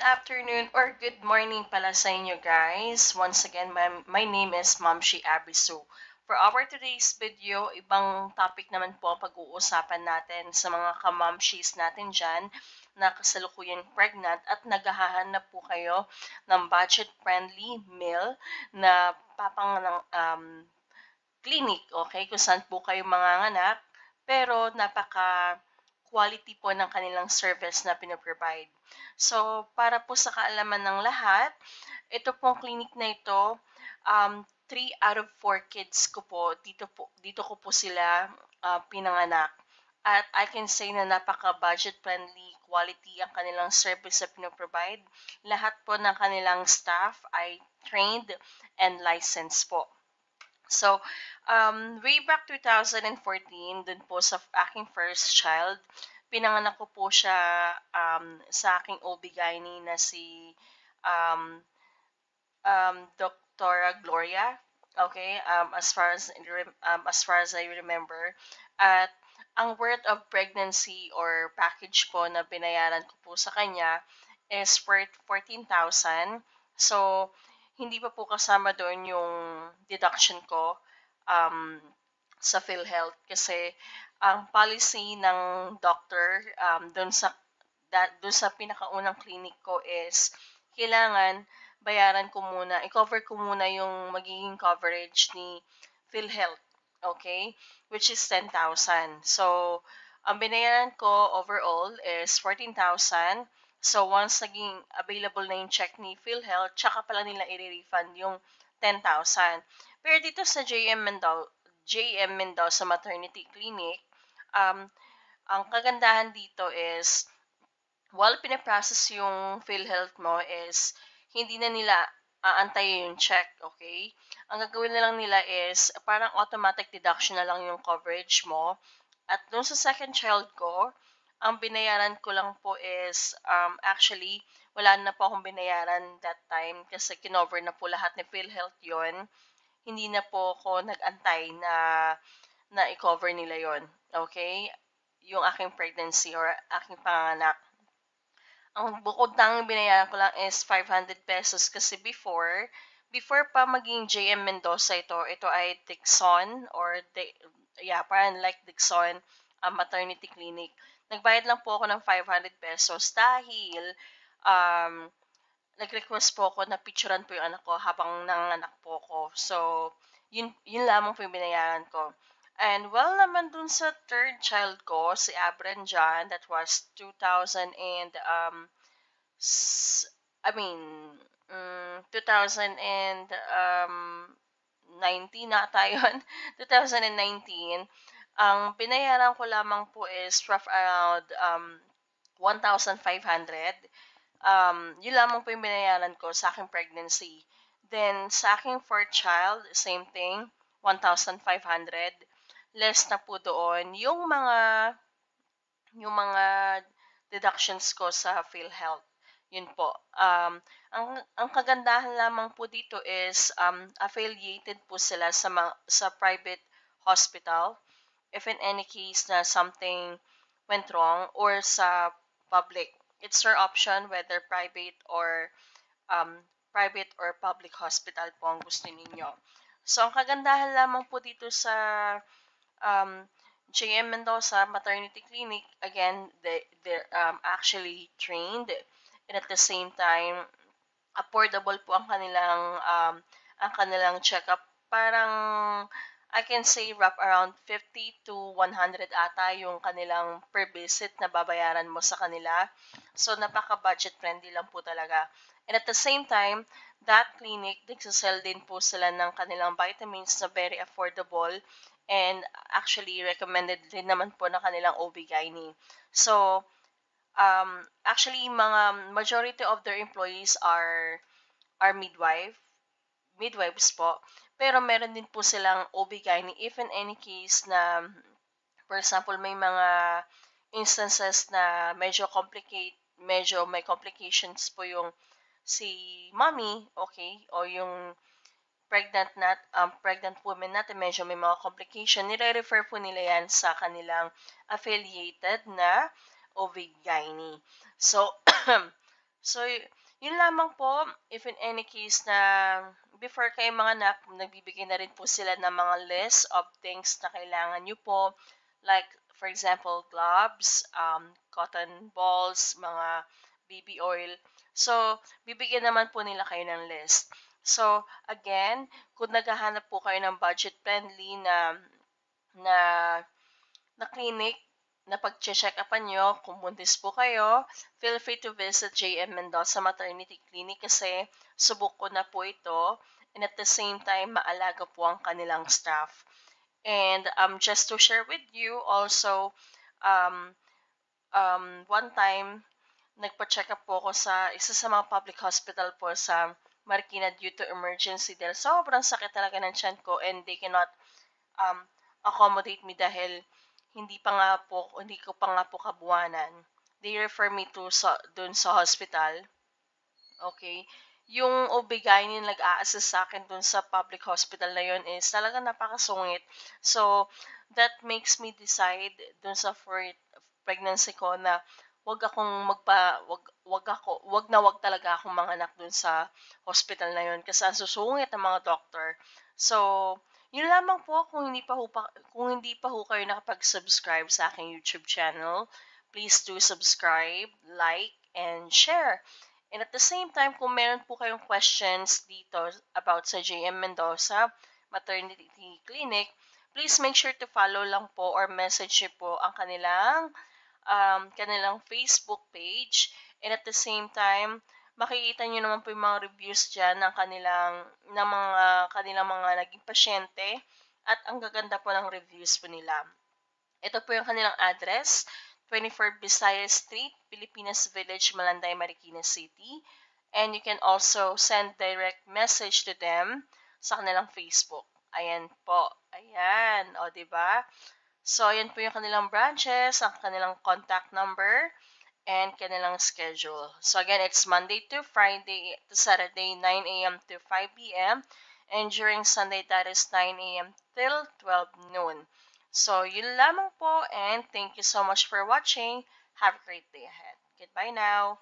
good afternoon or good morning pala sa inyo guys. Once again, my name is Mamshi Abisu. For our today's video, ibang topic naman po ang pag-uusapan natin sa mga kamamshis natin dyan na kasalukuyang pregnant at naghahanap po kayo ng budget-friendly meal na papanganang clinic, okay? Kung saan po kayo manganganak, pero napaka quality po ng kanilang service na pinoprovide. So, para po sa kaalaman ng lahat, ito pong clinic na ito, 3 out of 4 kids ko po, dito ko po sila pinanganak. At I can say na napaka-budget friendly quality ang kanilang service na pinoprovide. Lahat po ng kanilang staff ay trained and licensed po. So, way back 2014, dun po sa aking first child, pinanganak ko po siya sa aking OB-GYN na si um, Dr. Gloria. Okay, as far as I remember. At ang worth of pregnancy or package po na binayaran ko po sa kanya is worth 14,000. So, hindi pa po kasama doon yung deduction ko sa PhilHealth kasi ang policy ng doctor doon sa pinakaunang clinic ko is kailangan bayaran ko muna, i-cover ko muna yung magiging coverage ni PhilHealth, okay? Which is 10,000. So, ang binayaran ko overall is 14,000. So, once naging available na yung check ni PhilHealth, tsaka pala nila i-refund yung 10,000. Pero dito sa JM Mendoza Maternity Clinic, ang kagandahan dito is while pinaprocess yung PhilHealth mo is hindi na nila aantayin yung check, okay? Ang gagawin na lang nila is parang automatic deduction na lang yung coverage mo. At dun sa second child ko, ang binayaran ko lang po is actually wala na po akong binayaran that time kasi kinover na po lahat ni PhilHealth yon. Hindi na po ako nag-antay na i-cover nila yon, okay? Yung aking pregnancy or aking panganak. Ang bukod tanging binayaran ko lang is 500 pesos kasi before pa maging JM Mendoza ito ay Dixon or parang like Dixon maternity clinic. Nagbayad lang po ako ng 500 pesos dahil um, nag-request po ako na picturean po yung anak ko habang nanganak po ako. So, yun lamang po yung binayaran ko. And well naman dun sa third child ko, si Abran John, that was 2000 and I mean 2000 and 19 na tayo 2019. Ang binayaran ko lamang po is rough around 1,500. Yun lamang po yung binayaran ko sa aking pregnancy. Then, sa aking fourth child, same thing, 1,500. Less na po doon yung mga deductions ko sa PhilHealth. Yun po. Ang kagandahan lamang po dito is affiliated po sila sa private hospital. If in any case na something went wrong or sa public, it's your option whether private or public hospital po ang gusto ninyo. So, ang kagandahan lamang po dito sa um, JM Mendoza Maternity Clinic, again, they're actually trained and at the same time, affordable po ang kanilang checkup. Parang I can say wrap around 50 to 100 ata yung kanilang per visit na babayaran mo sa kanila. So, napaka-budget friendly lang po talaga. And at the same time, that clinic, nagsasell din po sila ng kanilang vitamins na very affordable and actually recommended din naman po na kanilang OB-GYN. So, actually, mga majority of their employees are midwives po. Pero meron din po silang OB-GYN if in any case na, for example, may mga instances na medyo may complications po yung si mommy, okay, o yung pregnant women natin, medyo may mga complication, nire-refer po nila yan sa kanilang affiliated na OB-GYN. So, So, yun lamang po, if in any case na before kayo mga anak, nagbibigay na rin po sila ng mga list of things na kailangan nyo po. Like, for example, gloves, cotton balls, mga baby oil. So, bibigyan naman po nila kayo ng list. So, again, kung naghahanap po kayo ng budget-friendly na na clinic na pag-check-upan nyo, kung buntis po kayo, feel free to visit JM Mendoza Maternity Clinic kasi subok ko na po ito and at the same time, maalaga po ang kanilang staff. And just to share with you also, um, one time, nagpa-check up po ako sa isa sa mga public hospital po sa Marikina due to emergency dahil sobrang sakit talaga ng tiyan ko and they cannot um, accommodate me dahil hindi ko pa nga po kabuwanan. They refer me to dun sa hospital. Okay? Yung OB-GYN yung nag-a-assist sa akin dun sa public hospital na yun is talagang napakasungit. So, that makes me decide dun sa fourth pregnancy ko na wag talaga akong manganak dun sa hospital na yun kasi ang susungit ng mga doctor. So, yun lamang po kung hindi pa ho kayo nakapag-subscribe sa aking YouTube channel, please do subscribe, like, and share. And at the same time, kung meron po kayong questions dito about sa JM Mendoza Maternity Clinic, please make sure to follow lang po or message nyo po ang kanilang Facebook page. And at the same time, makikita nyo naman po yung mga reviews dyan ng kanilang mga naging pasyente at ang gaganda po ng reviews po nila. Ito po yung kanilang address, 24 Visayas Street, Pilipinas Village, Malanday, Marikina City. And you can also send direct message to them sa kanilang Facebook. Ayan po. Ayan. O, diba? So, ayan po yung kanilang branches, ang kanilang contact number, and kanilang schedule. So, again, it's Monday to Friday to Saturday, 9 a.m. to 5 p.m. And during Sunday, that is 9 a.m. till 12 noon. So, yun lamang po, and thank you so much for watching. Have a great day ahead. Goodbye now.